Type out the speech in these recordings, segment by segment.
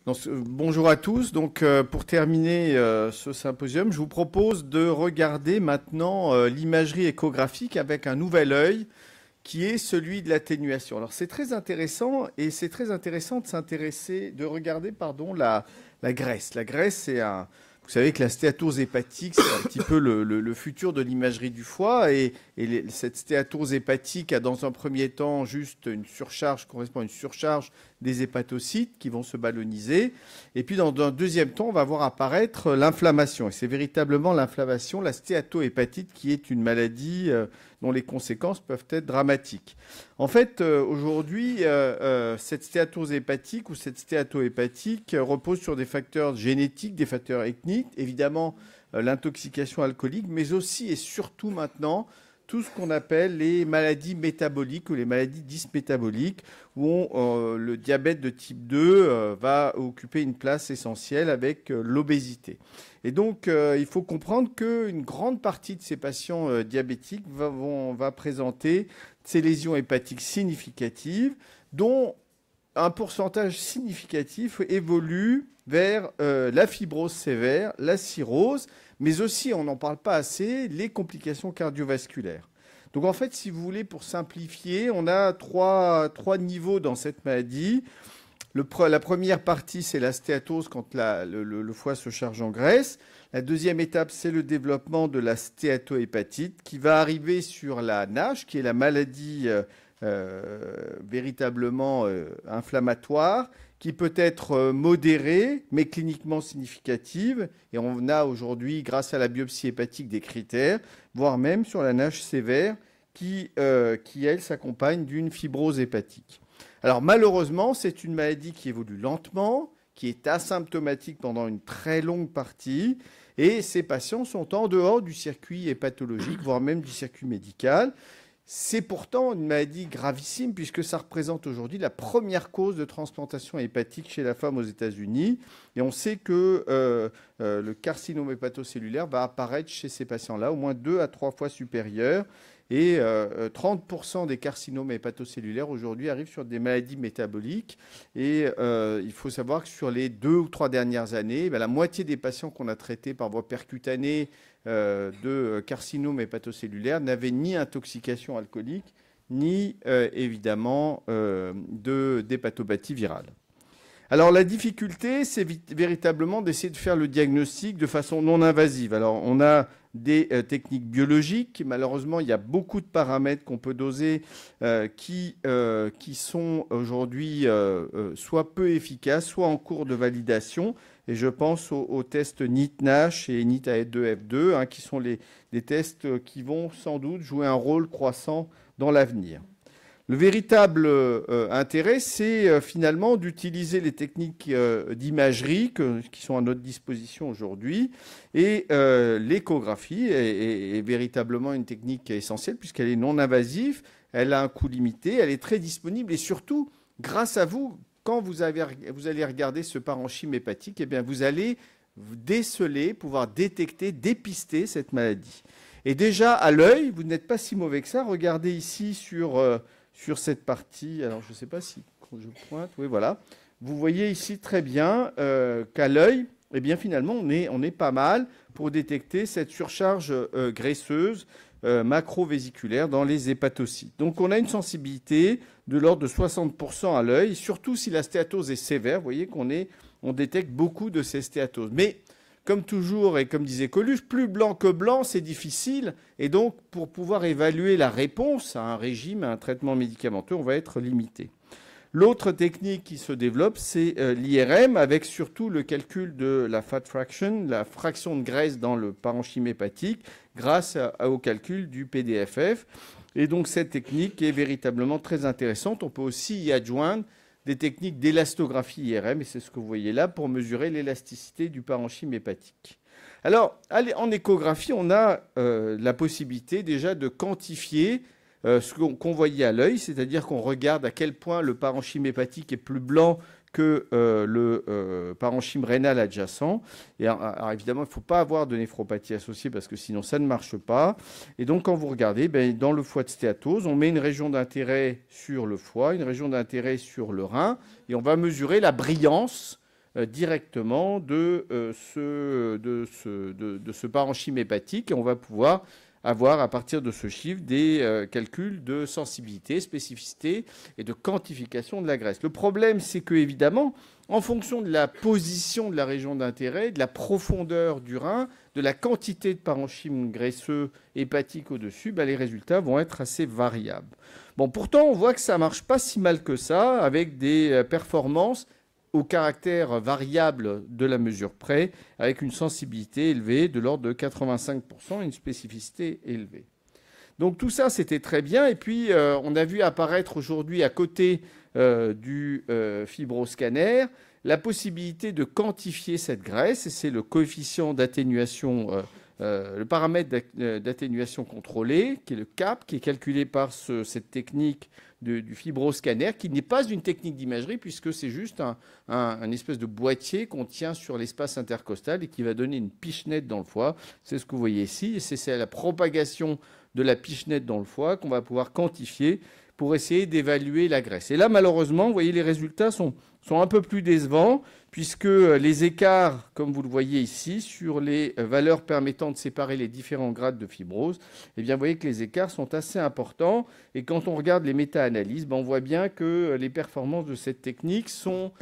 Bonjour à tous. Donc, pour terminer ce symposium, je vous propose de regarder maintenant l'imagerie échographique avec un nouvel œil qui est celui de l'atténuation. Alors, c'est très intéressant et c'est très intéressant de regarder, la graisse. La graisse, vous savez que la stéatose hépatique, c'est un petit peu le futur de l'imagerie du foie. Cette stéatose hépatique a dans un premier temps juste une surcharge, correspond à une surcharge des hépatocytes qui vont se ballonniser. Et puis dans un deuxième temps, on va voir apparaître l'inflammation. Et c'est véritablement l'inflammation, la stéatohépatite, qui est une maladie dont les conséquences peuvent être dramatiques. En fait, aujourd'hui, cette stéatose hépatique ou cette stéatohépatique repose sur des facteurs génétiques, des facteurs ethniques, évidemment l'intoxication alcoolique, mais aussi et surtout maintenant tout ce qu'on appelle les maladies métaboliques ou les maladies dysmétaboliques, où le diabète de type 2 va occuper une place essentielle avec l'obésité. Et donc, il faut comprendre qu'une grande partie de ces patients diabétiques va présenter ces lésions hépatiques significatives, dont un pourcentage significatif évolue vers la fibrose sévère, la cirrhose, mais aussi, on n'en parle pas assez, les complications cardiovasculaires. Donc en fait, si vous voulez, pour simplifier, on a trois niveaux dans cette maladie. La première partie, c'est la stéatose quand le foie se charge en graisse. La deuxième étape, c'est le développement de la stéatohépatite qui va arriver sur la NASH, qui est la maladie véritablement inflammatoire, qui peut être modérée, mais cliniquement significative. Et on a aujourd'hui, grâce à la biopsie hépatique, des critères, voire même sur la NASH sévère, qui elle, s'accompagne d'une fibrose hépatique. Alors malheureusement, c'est une maladie qui évolue lentement, qui est asymptomatique pendant une très longue partie, et ces patients sont en dehors du circuit hépatologique, voire même du circuit médical. C'est pourtant une maladie gravissime puisque ça représente aujourd'hui la première cause de transplantation hépatique chez la femme aux États-Unis. Et on sait que le carcinome hépatocellulaire va apparaître chez ces patients-là au moins 2 à 3 fois supérieur. Et 30% des carcinomes hépatocellulaires aujourd'hui arrivent sur des maladies métaboliques. Et il faut savoir que sur les 2 ou 3 dernières années, la moitié des patients qu'on a traités par voie percutanée de carcinome hépatocellulaire n'avaient ni intoxication alcoolique, ni évidemment d'hépatopathie virale. Alors la difficulté, c'est véritablement d'essayer de faire le diagnostic de façon non invasive. Alors on a des techniques biologiques. Malheureusement, il y a beaucoup de paramètres qu'on peut doser qui sont aujourd'hui soit peu efficaces, soit en cours de validation. Et je pense aux tests NIT-NASH et NIT-AE2F2, qui sont des tests qui vont sans doute jouer un rôle croissant dans l'avenir. Le véritable intérêt, c'est finalement d'utiliser les techniques d'imagerie qui sont à notre disposition aujourd'hui. Et l'échographie est véritablement une technique essentielle puisqu'elle est non invasive, elle a un coût limité, elle est très disponible et surtout, grâce à vous, quand vous allez regarder ce parenchyme hépatique, eh bien, vous allez déceler, pouvoir détecter, dépister cette maladie. Et déjà, à l'œil, vous n'êtes pas si mauvais que ça. Regardez ici sur cette partie, alors je ne sais pas si je pointe, oui voilà, vous voyez ici très bien qu'à l'œil, eh bien finalement on est pas mal pour détecter cette surcharge graisseuse macrovésiculaire dans les hépatocytes. Donc on a une sensibilité de l'ordre de 60% à l'œil, surtout si la stéatose est sévère, vous voyez on détecte beaucoup de ces stéatoses. Mais comme toujours, et comme disait Coluche, plus blanc que blanc, c'est difficile. Et donc, pour pouvoir évaluer la réponse à un régime, à un traitement médicamenteux, on va être limité. L'autre technique qui se développe, c'est l'IRM, avec surtout le calcul de la fat fraction, la fraction de graisse dans le parenchyme hépatique, grâce au calcul du PDFF. Et donc, cette technique est véritablement très intéressante. On peut aussi y adjoindre des techniques d'élastographie IRM, et c'est ce que vous voyez là, pour mesurer l'élasticité du parenchyme hépatique. Alors, en échographie, on a la possibilité déjà de quantifier ce qu'on voyait à l'œil, c'est-à-dire qu'on regarde à quel point le parenchyme hépatique est plus blanc que le parenchyme rénal adjacent. Et alors évidemment, il ne faut pas avoir de néphropathie associée parce que sinon ça ne marche pas. Et donc quand vous regardez, dans le foie de stéatose, on met une région d'intérêt sur le foie, une région d'intérêt sur le rein, et on va mesurer la brillance directement de ce parenchyme hépatique, et on va pouvoir avoir à partir de ce chiffre des calculs de sensibilité, spécificité et de quantification de la graisse. Le problème, c'est que évidemment, en fonction de la position de la région d'intérêt, de la profondeur du rein, de la quantité de parenchyme graisseux hépatique au-dessus, les résultats vont être assez variables. Bon, pourtant, on voit que ça ne marche pas si mal que ça, avec des performances au caractère variable de la mesure près, avec une sensibilité élevée de l'ordre de 85% et une spécificité élevée. Donc tout ça, c'était très bien. Et puis, on a vu apparaître aujourd'hui, à côté du fibroscanner, la possibilité de quantifier cette graisse. Et c'est le coefficient d'atténuation, le paramètre d'atténuation contrôlée, qui est le CAP, qui est calculé par cette technique du fibroscanner, qui n'est pas une technique d'imagerie, puisque c'est juste un espèce de boîtier qu'on tient sur l'espace intercostal et qui va donner une pichenette dans le foie. C'est ce que vous voyez ici. Et c'est la propagation de la pichenette dans le foie qu'on va pouvoir quantifier pour essayer d'évaluer la graisse. Et là, malheureusement, vous voyez, les résultats sont un peu plus décevants, puisque les écarts, comme vous le voyez ici, sur les valeurs permettant de séparer les différents grades de fibrose, eh bien, vous voyez que les écarts sont assez importants. Et quand on regarde les méta-analyses, on voit bien que les performances de cette technique sont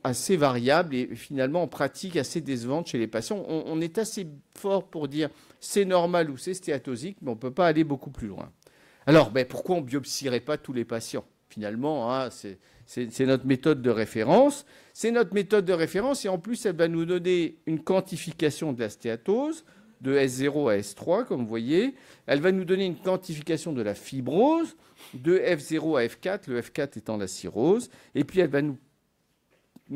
assez variables et finalement, en pratique, assez décevantes chez les patients. On est assez fort pour dire c'est normal ou c'est stéatosique, mais on ne peut pas aller beaucoup plus loin. Alors, pourquoi on ne biopsierait pas tous les patients? Finalement, c'est notre méthode de référence. C'est notre méthode de référence et en plus, elle va nous donner une quantification de la stéatose de S0 à S3, comme vous voyez. Elle va nous donner une quantification de la fibrose de F0 à F4, le F4 étant la cirrhose. Et puis, elle va nous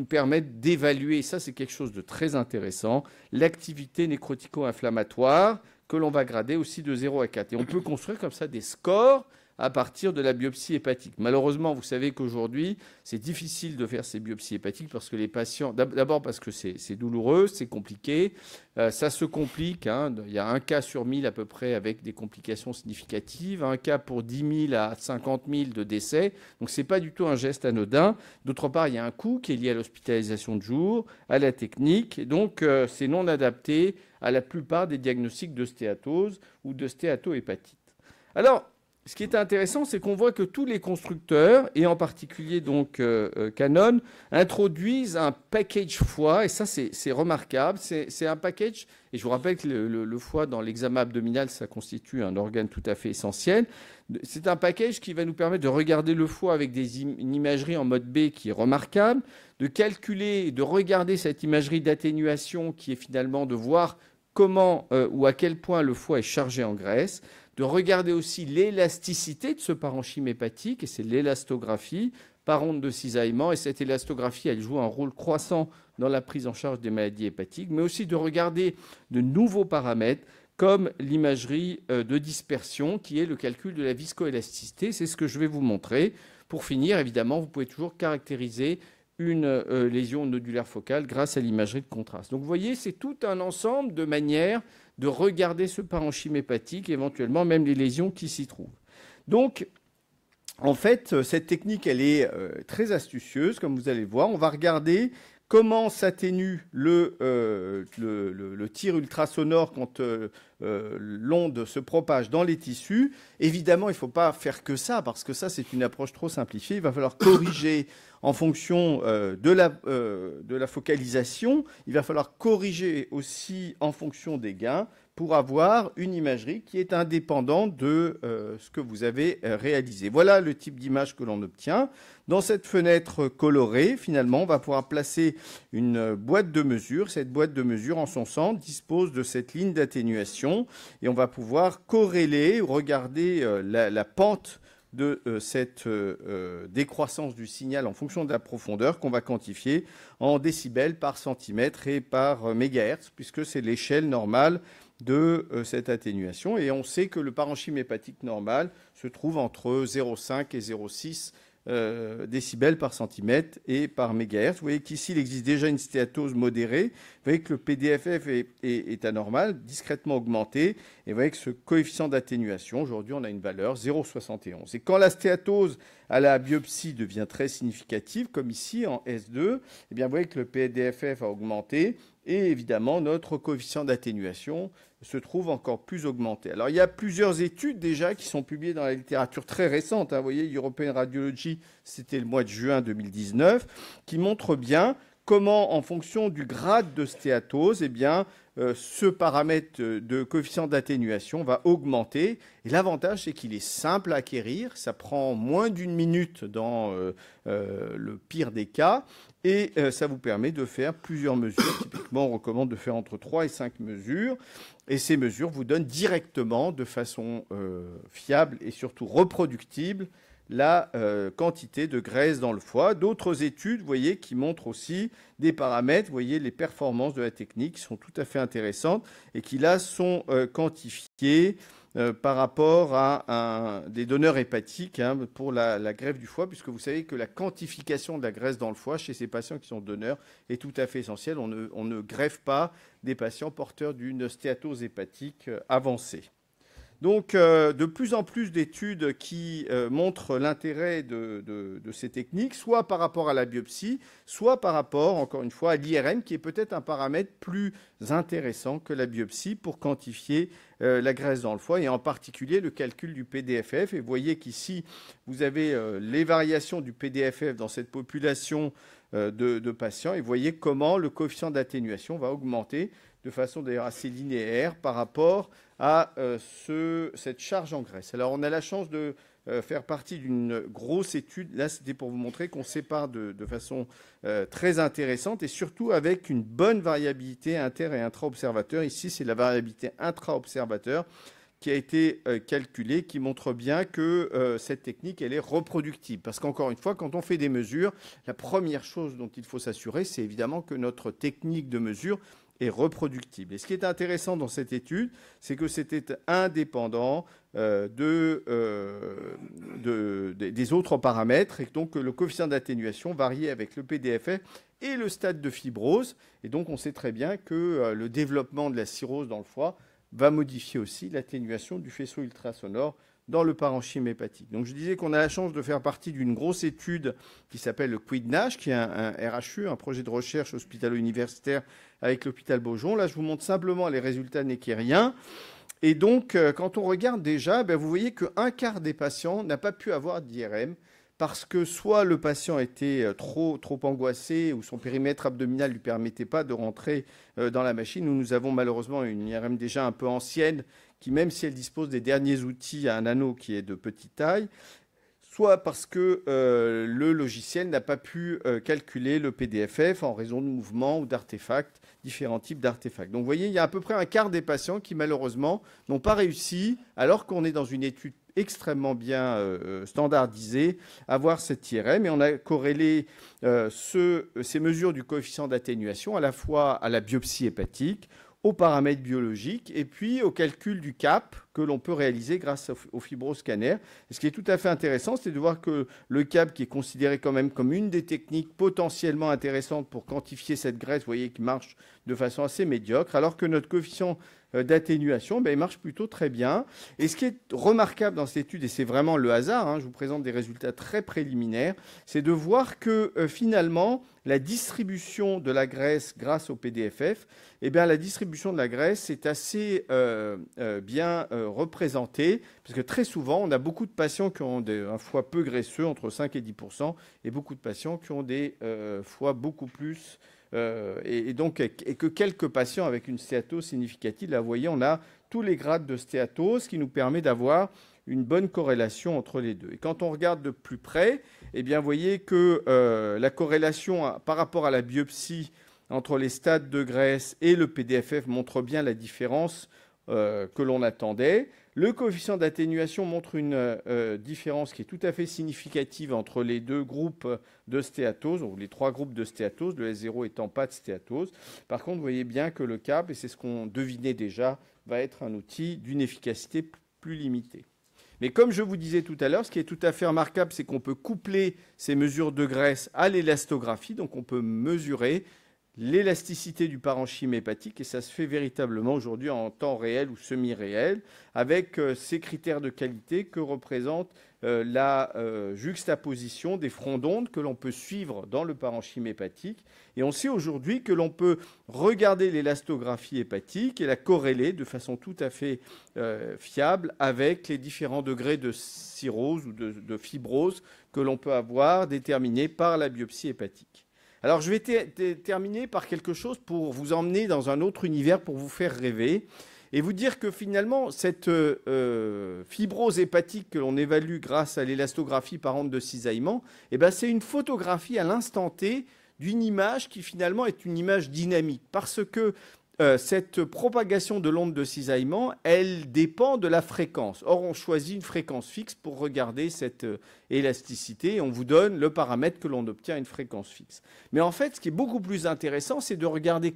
permettre d'évaluer, ça c'est quelque chose de très intéressant, l'activité nécrotico-inflammatoire que l'on va grader aussi de 0 à 4. Et on peut construire comme ça des scores à partir de la biopsie hépatique. Malheureusement, vous savez qu'aujourd'hui, c'est difficile de faire ces biopsies hépatiques parce que les patients, d'abord parce que c'est douloureux, c'est compliqué, ça se complique. Il y a un cas sur 1000 à peu près avec des complications significatives, un cas pour 10 000 à 50 000 de décès. Donc, ce n'est pas du tout un geste anodin. D'autre part, il y a un coût qui est lié à l'hospitalisation de jour, à la technique. Et donc, c'est non adapté à la plupart des diagnostics de stéatose ou de stéatohépatite. Alors, ce qui est intéressant, c'est qu'on voit que tous les constructeurs, et en particulier donc Canon, introduisent un package foie, et ça c'est remarquable. C'est un package, et je vous rappelle que le foie dans l'examen abdominal, ça constitue un organe tout à fait essentiel. C'est un package qui va nous permettre de regarder le foie avec une imagerie en mode B qui est remarquable, de calculer, de regarder cette imagerie d'atténuation qui est finalement de voir comment ou à quel point le foie est chargé en graisse, de regarder aussi l'élasticité de ce parenchyme hépatique, et c'est l'élastographie par onde de cisaillement. Et cette élastographie, elle joue un rôle croissant dans la prise en charge des maladies hépatiques, mais aussi de regarder de nouveaux paramètres comme l'imagerie de dispersion, qui est le calcul de la viscoélasticité. C'est ce que je vais vous montrer. Pour finir, évidemment, vous pouvez toujours caractériser une lésion nodulaire focale grâce à l'imagerie de contraste. Donc vous voyez, c'est tout un ensemble de manières de regarder ce parenchyme hépatique, éventuellement même les lésions qui s'y trouvent. Donc, en fait, cette technique, elle est très astucieuse, comme vous allez voir. On va regarder comment s'atténue le tir ultrasonore quand l'onde se propage dans les tissus. Évidemment, il ne faut pas faire que ça, parce que ça, c'est une approche trop simplifiée. Il va falloir corriger en fonction de la focalisation. Il va falloir corriger aussi en fonction des gains pour avoir une imagerie qui est indépendante de ce que vous avez réalisé. Voilà le type d'image que l'on obtient. Dans cette fenêtre colorée, finalement, on va pouvoir placer une boîte de mesure. Cette boîte de mesure, en son centre, dispose de cette ligne d'atténuation et on va pouvoir corréler, regarder la pente de cette décroissance du signal en fonction de la profondeur qu'on va quantifier en décibels par centimètre et par mégahertz, puisque c'est l'échelle normale de cette atténuation. Et on sait que le parenchyme hépatique normal se trouve entre 0,5 et 0,6 décibels par centimètre et par mégahertz. Vous voyez qu'ici, il existe déjà une stéatose modérée. Vous voyez que le PDFF est anormal, discrètement augmenté. Et vous voyez que ce coefficient d'atténuation, aujourd'hui, on a une valeur 0,71. Et quand la stéatose à la biopsie devient très significative, comme ici en S2, eh bien, vous voyez que le PDFF a augmenté. Et évidemment, notre coefficient d'atténuation se trouve encore plus augmenté. Alors, il y a plusieurs études déjà qui sont publiées dans la littérature très récente. Vous voyez, European Radiology, c'était le mois de juin 2019, qui montrent bien comment, en fonction du grade de stéatose, eh bien, ce paramètre de coefficient d'atténuation va augmenter. Et l'avantage, c'est qu'il est simple à acquérir. Ça prend moins d'une minute dans le pire des cas. Et ça vous permet de faire plusieurs mesures. Typiquement, on recommande de faire entre 3 et 5 mesures. Et ces mesures vous donnent directement, de façon fiable et surtout reproductible, la quantité de graisse dans le foie. D'autres études, vous voyez, qui montrent aussi des paramètres, vous voyez, les performances de la technique qui sont tout à fait intéressantes et qui, là, sont quantifiées par rapport à des donneurs hépatiques pour la greffe du foie, puisque vous savez que la quantification de la graisse dans le foie chez ces patients qui sont donneurs est tout à fait essentielle. On ne greffe pas des patients porteurs d'une stéatose hépatique avancée. Donc, de plus en plus d'études qui montrent l'intérêt de ces techniques, soit par rapport à la biopsie, soit par rapport, encore une fois, à l'IRM, qui est peut-être un paramètre plus intéressant que la biopsie pour quantifier la graisse dans le foie, et en particulier le calcul du PDFF. Et vous voyez qu'ici, vous avez les variations du PDFF dans cette population de patients, et vous voyez comment le coefficient d'atténuation va augmenter de façon d'ailleurs assez linéaire par rapport à cette charge en graisse. Alors, on a la chance de faire partie d'une grosse étude. Là, c'était pour vous montrer qu'on sépare de façon très intéressante et surtout avec une bonne variabilité inter- et intra-observateur. Ici, c'est la variabilité intra-observateur qui a été calculée, qui montre bien que cette technique, elle est reproductible. Parce qu'encore une fois, quand on fait des mesures, la première chose dont il faut s'assurer, c'est évidemment que notre technique de mesure est reproductible. Et ce qui est intéressant dans cette étude, c'est que c'était indépendant des autres paramètres, et donc le coefficient d'atténuation variait avec le PDFF et le stade de fibrose. Et donc on sait très bien que le développement de la cirrhose dans le foie va modifier aussi l'atténuation du faisceau ultrasonore dans le parenchyme hépatique. Donc je disais qu'on a la chance de faire partie d'une grosse étude qui s'appelle le QUID-NASH, qui est un RHU, un projet de recherche hospitalo-universitaire avec l'hôpital Beaujon. Là, je vous montre simplement les résultats neckériens. Et donc, quand on regarde déjà, vous voyez qu'un quart des patients n'a pas pu avoir d'IRM parce que soit le patient était trop angoissé ou son périmètre abdominal ne lui permettait pas de rentrer dans la machine. Nous avons malheureusement une IRM déjà un peu ancienne qui, même si elle dispose des derniers outils, a un anneau qui est de petite taille, soit parce que le logiciel n'a pas pu calculer le PDFF en raison de mouvements ou d'artefacts, différents types d'artefacts. Donc vous voyez, il y a à peu près un quart des patients qui malheureusement n'ont pas réussi, alors qu'on est dans une étude extrêmement bien standardisée, à avoir cette IRM. Et on a corrélé ces mesures du coefficient d'atténuation à la fois à la biopsie hépatique, aux paramètres biologiques et puis au calcul du CAP que l'on peut réaliser grâce au fibroscanner. Et ce qui est tout à fait intéressant, c'est de voir que le CAP, qui est considéré quand même comme une des techniques potentiellement intéressantes pour quantifier cette graisse, vous voyez, qui marche de façon assez médiocre, alors que notre coefficient d'atténuation, il marche plutôt très bien. Et ce qui est remarquable dans cette étude, et c'est vraiment le hasard, je vous présente des résultats très préliminaires, c'est de voir que finalement, la distribution de la graisse grâce au PDFF, la distribution de la graisse est assez bien représentée, parce que très souvent, on a beaucoup de patients qui ont un foie peu graisseux, entre 5 et 10%, et beaucoup de patients qui ont des foies beaucoup plus et que quelques patients avec une stéatose significative. Là, vous voyez, on a tous les grades de stéatose, qui nous permet d'avoir une bonne corrélation entre les deux. Et quand on regarde de plus près, vous voyez que la corrélation par rapport à la biopsie entre les stades de graisse et le PDFF montre bien la différence que l'on attendait. Le coefficient d'atténuation montre une différence qui est tout à fait significative entre les deux groupes de stéatose, ou les trois groupes de stéatose, le S0 étant pas de stéatose. Par contre, vous voyez bien que le CAP, et c'est ce qu'on devinait déjà, va être un outil d'une efficacité plus limitée. Mais comme je vous disais tout à l'heure, ce qui est tout à fait remarquable, c'est qu'on peut coupler ces mesures de graisse à l'élastographie. Donc on peut mesurer l'élasticité du parenchyme hépatique, et ça se fait véritablement aujourd'hui en temps réel ou semi-réel, avec ces critères de qualité que représente la juxtaposition des fronts d'onde que l'on peut suivre dans le parenchyme hépatique. Et on sait aujourd'hui que l'on peut regarder l'élastographie hépatique et la corréler de façon tout à fait fiable avec les différents degrés de cirrhose ou de fibrose que l'on peut avoir déterminés par la biopsie hépatique. Alors, je vais terminer par quelque chose pour vous emmener dans un autre univers, pour vous faire rêver, et vous dire que finalement, cette fibrose hépatique que l'on évalue grâce à l'élastographie par onde de cisaillement, eh ben, c'est une photographie à l'instant T d'une image qui finalement est une image dynamique, parce que cette propagation de l'onde de cisaillement, elle dépend de la fréquence. Or, on choisit une fréquence fixe pour regarder cette élasticité et on vous donne le paramètre que l'on obtient à une fréquence fixe. Mais en fait, ce qui est beaucoup plus intéressant, c'est de regarder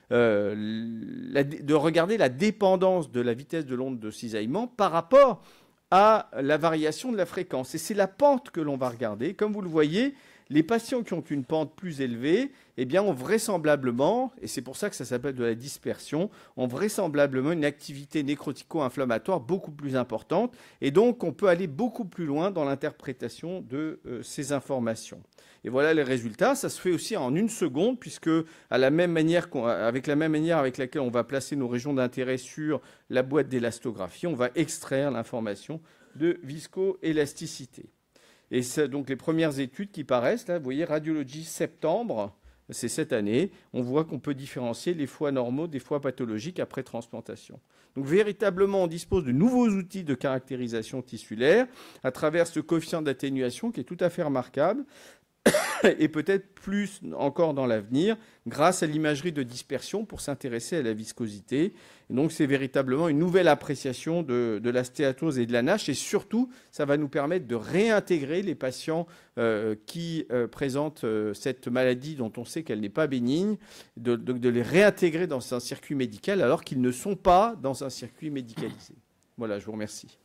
de regarder la dépendance de la vitesse de l'onde de cisaillement par rapport à la variation de la fréquence. Et c'est la pente que l'on va regarder. Comme vous le voyez, les patients qui ont une pente plus élevée, eh bien, ont vraisemblablement, et c'est pour ça que ça s'appelle de la dispersion, ont vraisemblablement une activité nécrotico-inflammatoire beaucoup plus importante. Et donc, on peut aller beaucoup plus loin dans l'interprétation de ces informations. Et voilà les résultats. Ça se fait aussi en 1 seconde, puisque avec la même manière avec laquelle on va placer nos régions d'intérêt sur la boîte d'élastographie, on va extraire l'information de viscoélasticité. Et c'est donc les premières études qui paraissent, là, vous voyez, radiologie septembre, c'est cette année, on voit qu'on peut différencier les foies normaux des foies pathologiques après transplantation. Donc véritablement, on dispose de nouveaux outils de caractérisation tissulaire à travers ce coefficient d'atténuation qui est tout à fait remarquable, et peut-être plus encore dans l'avenir, grâce à l'imagerie de dispersion pour s'intéresser à la viscosité. Et donc, c'est véritablement une nouvelle appréciation de la stéatose et de la NASH. Et surtout, ça va nous permettre de réintégrer les patients qui présentent cette maladie dont on sait qu'elle n'est pas bénigne, de les réintégrer dans un circuit médical alors qu'ils ne sont pas dans un circuit médicalisé. Voilà, je vous remercie.